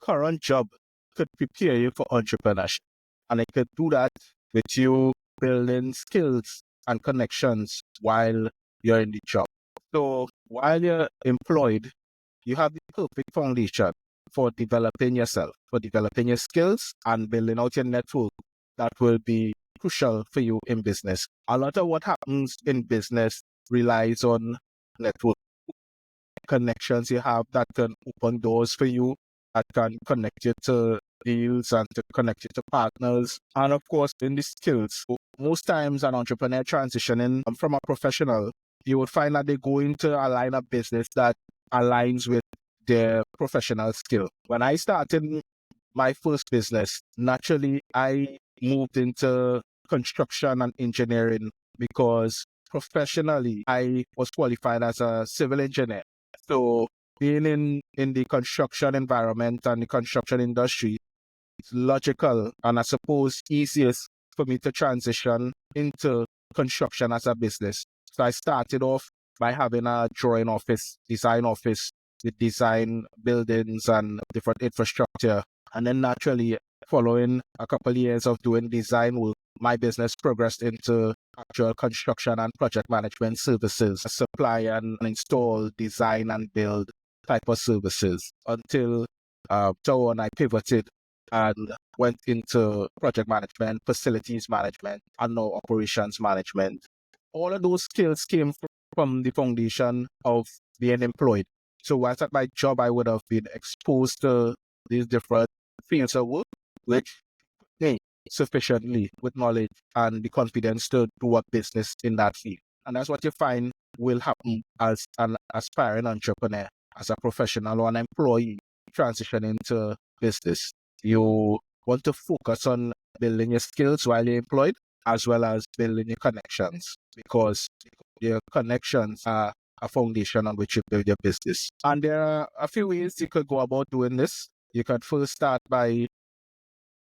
current job could prepare you for entrepreneurship. And it could do that with you building skills and connections while you're in the job. So while you're employed, you have the perfect foundation for developing yourself, for developing your skills and building out your network that will be crucial for you in business. A lot of what happens in business relies on network connections you have that can open doors for you, that can connect you to deals and to connect you to partners. And of course, in the skills, most times an entrepreneur transitioning from a professional, you would find that they go into a line of business that aligns with their professional skill. When I started my first business, naturally, I moved into construction and engineering because professionally, I was qualified as a civil engineer. So being in the construction environment and the construction industry, it's logical and I suppose easiest for me to transition into construction as a business. So I started off by having a drawing office, design office with design buildings and different infrastructure. And then naturally, following a couple of years of doing design work, my business progressed into actual construction and project management services, supply and install, design and build type of services until so on I pivoted and went into project management, facilities management, and now operations management. All of those skills came from the foundation of being employed. So whilst at my job, I would have been exposed to these different fields of work, which me sufficiently with knowledge and the confidence to do a business in that field. And that's what you find will happen as an aspiring entrepreneur, as a professional or an employee transitioning to business. You want to focus on building your skills while you're employed, as well as building your connections, because your connections are a foundation on which you build your business. And there are a few ways you could go about doing this. You could first start by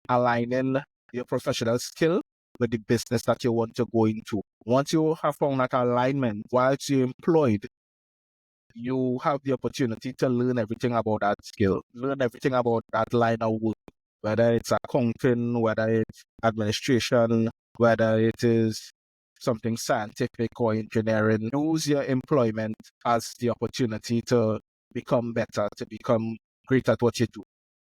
aligning your professional skill with the business that you want to go into. Once you have found that alignment, whilst you're employed, you have the opportunity to learn everything about that skill, learn everything about that line of work, whether it's accounting, whether it's administration, whether it is something scientific or engineering. Use your employment as the opportunity to become better, to become great at what you do,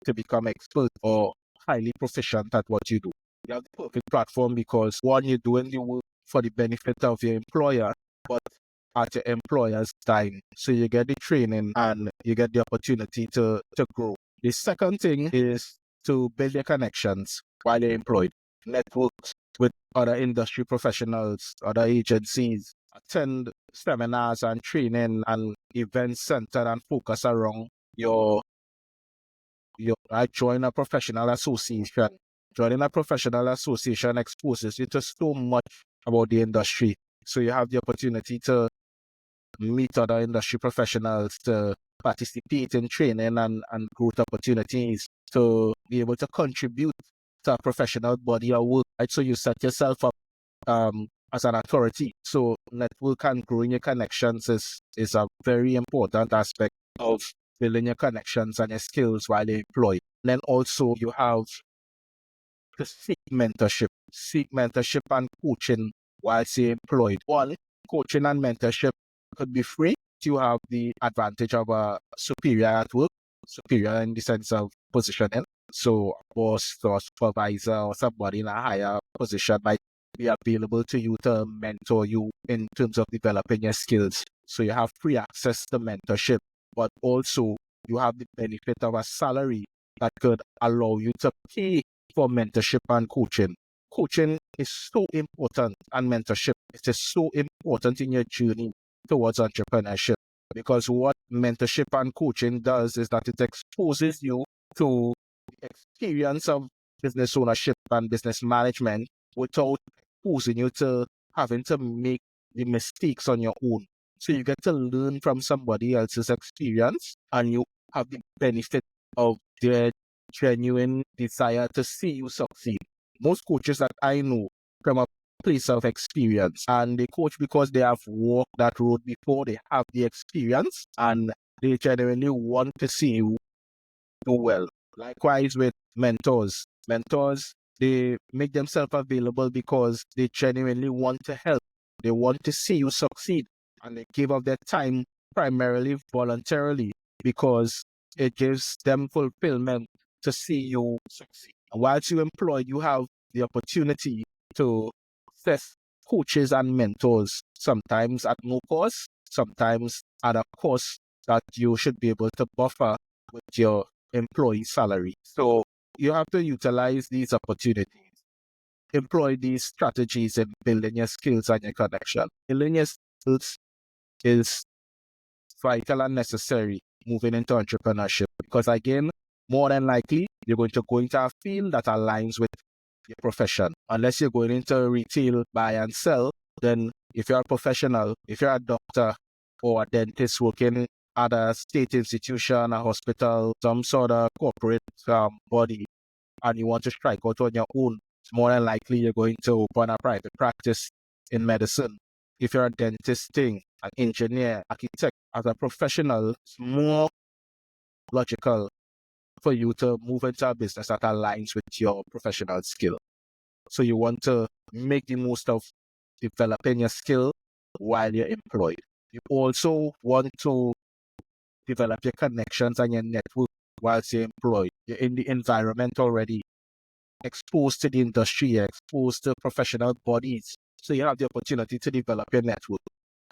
to become expert or highly proficient at what you do. You have the perfect platform because one, you're doing the work for the benefit of your employer, but at your employer's time. So you get the training and you get the opportunity to grow. The second thing is to build your connections while you're employed. Networks with other industry professionals, other agencies, attend seminars and training and events centered and focus around I join a professional association. Joining a professional association exposes you to so much about the industry. So you have the opportunity to meet other industry professionals, to participate in training and growth opportunities, to be able to contribute to a professional body of work. Right? So you set yourself up as an authority. So network and growing your connections is a very important aspect of building your connections and your skills while you're employed. And then also you have to seek mentorship. Seek mentorship and coaching whilst you're employed. One, coaching and mentorship could be free. You have the advantage of a superior at work, superior in the sense of positioning. So a boss or supervisor or somebody in a higher position might be available to you to mentor you in terms of developing your skills. So you have free access to mentorship, but also you have the benefit of a salary that could allow you to pay for mentorship and coaching. Coaching is so important and mentorship is so important in your journey towards entrepreneurship, because what mentorship and coaching does is that it exposes you to the experience of business ownership and business management without exposing you to having to make the mistakes on your own. So you get to learn from somebody else's experience and you have the benefit of their genuine desire to see you succeed. Most coaches that I know from a place of experience, and they coach because they have walked that road before, they have the experience and they genuinely want to see you do well. Likewise with mentors. Mentors, they make themselves available because they genuinely want to help. They want to see you succeed, and they give up their time primarily voluntarily because it gives them fulfillment to see you succeed. And whilst you're employed, you have the opportunity to access coaches and mentors, sometimes at no cost, sometimes at a cost that you should be able to buffer with your employee salary. So you have to utilize these opportunities, employ these strategies in building your skills and your connection. Building your skills is vital and necessary moving into entrepreneurship because, again, more than likely, you're going to go into a field that aligns with your profession. Unless you're going into retail, buy and sell, then if you're a professional, if you're a doctor or a dentist working at a state institution, a hospital, some sort of corporate body, and you want to strike out on your own, it's more than likely you're going to open a private practice in medicine. If you're a dentist, an engineer, architect, as a professional, it's more logical for you to move into a business that aligns with your professional skill. So you want to make the most of developing your skill while you're employed. You also want to develop your connections and your network whilst you're employed. You're in the environment already, exposed to the industry, you're exposed to professional bodies. So you have the opportunity to develop your network.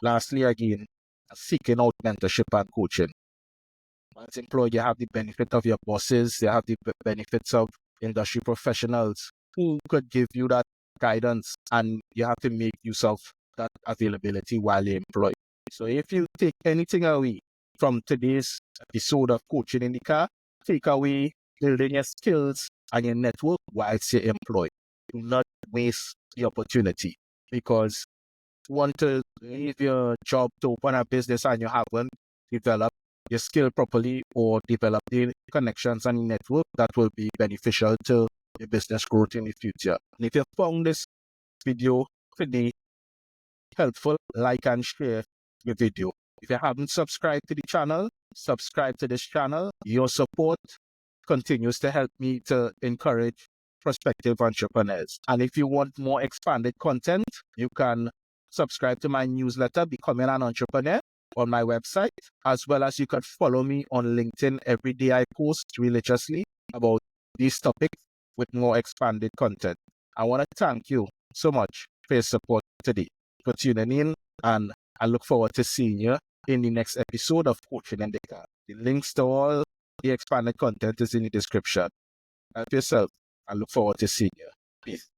Lastly, again, seeking out mentorship and coaching. Once employed, you have the benefit of your bosses, you have the benefits of industry professionals who could give you that guidance, and you have to make use of that availability while you're employed. So if you take anything away from today's episode of Coaching in the Car, take away building your skills and your network whilst you're employed. Do not waste the opportunity, because you want to leave your job to open a business and you haven't developed your skill properly or develop the connections and network that will be beneficial to your business growth in the future. And if you found this video today helpful, like and share the video. If you haven't subscribed to the channel, subscribe to this channel. Your support continues to help me to encourage prospective entrepreneurs. And if you want more expanded content, you can subscribe to my newsletter, Becoming an Entrepreneur, on my website, as well as you can follow me on LinkedIn. Every day I post religiously about these topics with more expanded content. I want to thank you so much for your support today, for tuning in, and I look forward to seeing you in the next episode of Coaching in the Car. The links to all the expanded content is in the description. Help yourself. I look forward to seeing you. Peace.